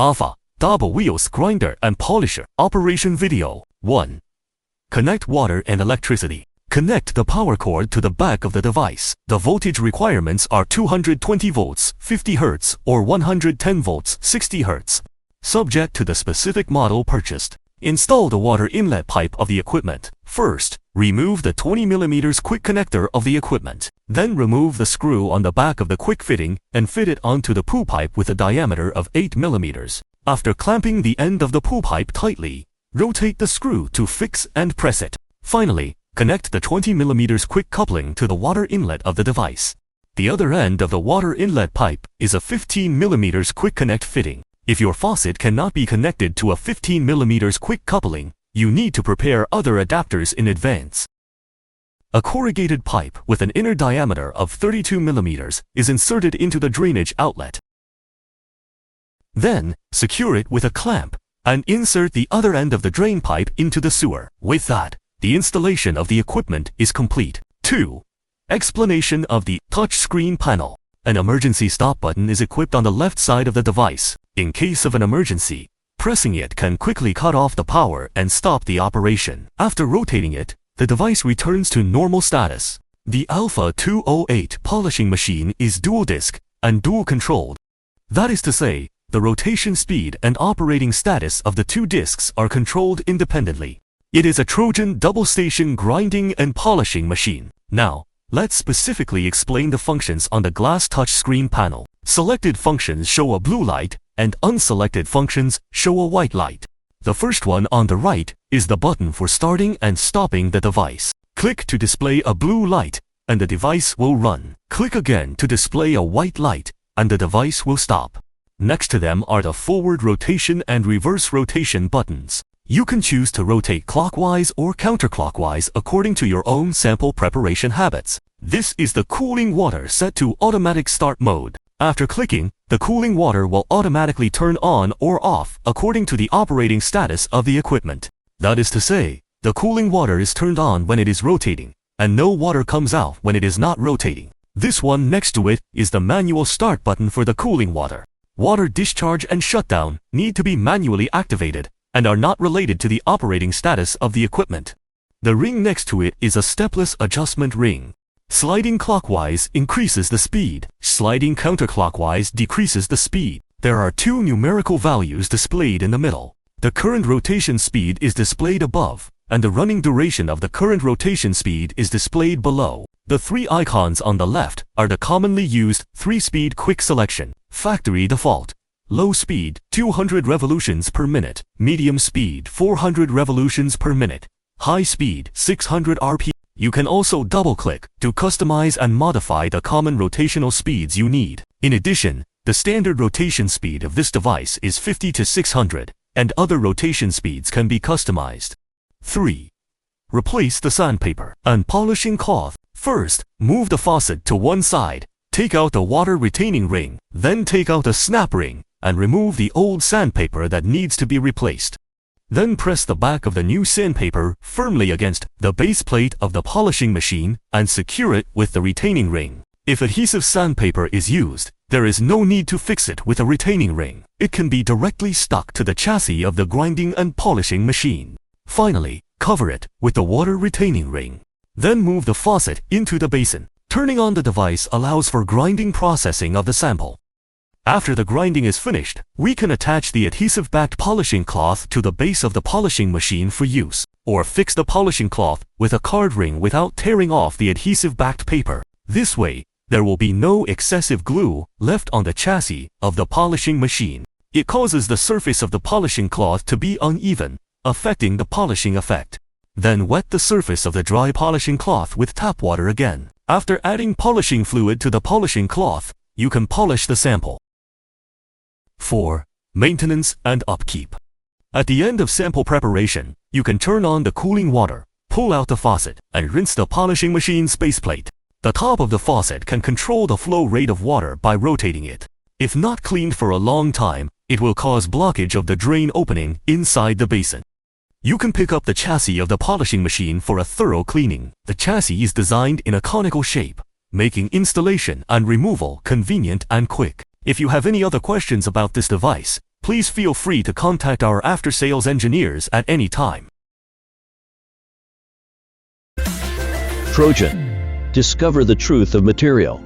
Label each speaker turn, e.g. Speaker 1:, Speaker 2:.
Speaker 1: Alpha208 grinder and polisher operation video. 1. Connect water and electricity. Connect the power cord to the back of the device. The voltage requirements are 220 volts, 50 Hz, or 110 volts, 60 Hz. Subject to the specific model purchased. Install the water inlet pipe of the equipment. First, remove the 20 mm quick connector of the equipment. Then remove the screw on the back of the quick fitting and fit it onto the pull pipe with a diameter of 8 mm. After clamping the end of the pull pipe tightly, rotate the screw to fix and press it. Finally, connect the 20 mm quick coupling to the water inlet of the device. The other end of the water inlet pipe is a 15 mm quick connect fitting. If your faucet cannot be connected to a 15 mm quick coupling, you need to prepare other adapters in advance. A corrugated pipe with an inner diameter of 32 mm is inserted into the drainage outlet. Then, secure it with a clamp and insert the other end of the drain pipe into the sewer. With that, the installation of the equipment is complete. 2. Explanation of the touchscreen panel. An emergency stop button is equipped on the left side of the device. In case of an emergency, pressing it can quickly cut off the power and stop the operation. After rotating it, the device returns to normal status. The Alpha208 polishing machine is dual disc and dual controlled. That is to say, the rotation speed and operating status of the two discs are controlled independently. It is a Trojan double-station grinding and polishing machine. Now, let's specifically explain the functions on the glass touchscreen panel. Selected functions show a blue light, and unselected functions show a white light. The first one on the right is the button for starting and stopping the device. Click to display a blue light, and the device will run. Click again to display a white light, and the device will stop. Next to them are the forward rotation and reverse rotation buttons. You can choose to rotate clockwise or counterclockwise according to your own sample preparation habits. This is the cooling water set to automatic start mode. After clicking, the cooling water will automatically turn on or off according to the operating status of the equipment. That is to say, the cooling water is turned on when it is rotating, and no water comes out when it is not rotating. This one next to it is the manual start button for the cooling water. Water discharge and shutdown need to be manually activated and are not related to the operating status of the equipment. The ring next to it is a stepless adjustment ring. Sliding clockwise increases the speed. Sliding counterclockwise decreases the speed. There are two numerical values displayed in the middle. The current rotation speed is displayed above, and the running duration of the current rotation speed is displayed below. The three icons on the left are the commonly used 3-speed quick selection. Factory default. Low speed, 200 revolutions per minute. Medium speed, 400 revolutions per minute. High speed, 600 RPM. You can also double-click to customize and modify the common rotational speeds you need. In addition, the standard rotation speed of this device is 50 to 600, and other rotation speeds can be customized. 3. Replace the sandpaper and polishing cloth. First, move the faucet to one side. Take out the water retaining ring, then take out the snap ring, and remove the old sandpaper that needs to be replaced. Then press the back of the new sandpaper firmly against the base plate of the polishing machine and secure it with the retaining ring. If adhesive sandpaper is used, there is no need to fix it with a retaining ring. It can be directly stuck to the chassis of the grinding and polishing machine. Finally, cover it with the water retaining ring. Then move the faucet into the basin. Turning on the device allows for grinding processing of the sample. After the grinding is finished, we can attach the adhesive-backed polishing cloth to the base of the polishing machine for use, or fix the polishing cloth with a card ring without tearing off the adhesive-backed paper. This way, there will be no excessive glue left on the chassis of the polishing machine. It causes the surface of the polishing cloth to be uneven, affecting the polishing effect. Then wet the surface of the dry polishing cloth with tap water again. After adding polishing fluid to the polishing cloth, you can polish the sample. 4. Maintenance and upkeep. At the end of sample preparation, you can turn on the cooling water, pull out the faucet, and rinse the polishing machine's baseplate. The top of the faucet can control the flow rate of water by rotating it. If not cleaned for a long time, it will cause blockage of the drain opening inside the basin. You can pick up the chassis of the polishing machine for a thorough cleaning. The chassis is designed in a conical shape, making installation and removal convenient and quick. If you have any other questions about this device, Please feel free to contact our after-sales engineers at any time.
Speaker 2: Trojan. Discover the truth of material.